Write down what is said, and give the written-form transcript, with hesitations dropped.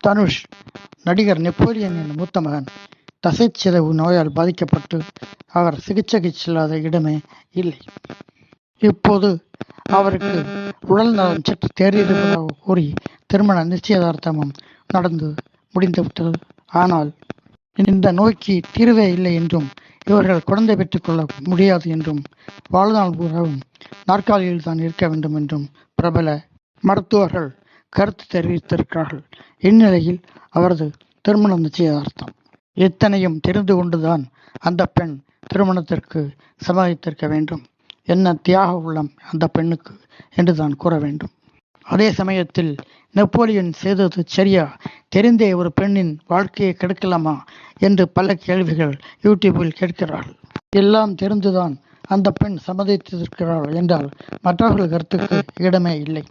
தனுஷ் நடிகர் நெப்போலியனின் மூத்த மகன். தசைச்சிதைவு நோயால் பாதிக்கப்பட்டு அவர் சிகிச்சைக்கு செல்லாத இடமே இல்லை. இப்போது அவருக்கு உடல் நலம் சற்று தேறியிருப்பதாக கூறி திருமண நிச்சயதார்த்தமும் நடந்து முடிந்துவிட்டது. ஆனால் இந்த நோய்க்கு தீர்வே இல்லை என்றும் இவர்கள் குழந்தை பெற்றுக்கொள்ள முடியாது என்றும் வாழ்நாள் பூராவும் நாற்காலியில் தான் இருக்க வேண்டும் என்றும் பிரபல மருத்துவர்கள் கருத்து தெரிவித்திருக்கிறார்கள். இந்நிலையில் அவரது திருமண நிச்சயதார்த்தம் எத்தனையும் தெரிந்து கொண்டுதான் அந்த பெண் திருமணத்திற்கு சம்மதித்திருக்க வேண்டும். என்ன தியாக உள்ளம் அந்த பெண்ணுக்கு என்றுதான் கூற வேண்டும். அதே சமயத்தில் நெப்போலியன் செய்தது சரியா, தெரிந்தே ஒரு பெண்ணின் வாழ்க்கையை கெடுக்கலாமா என்று பல கேள்விகள் யூடியூபில் கேட்கிறார்கள். எல்லாம் தெரிந்துதான் அந்த பெண் சம்மதித்திருக்கிறாள் என்றால் மற்றவர்கள் கருத்துக்கு இடமே இல்லை.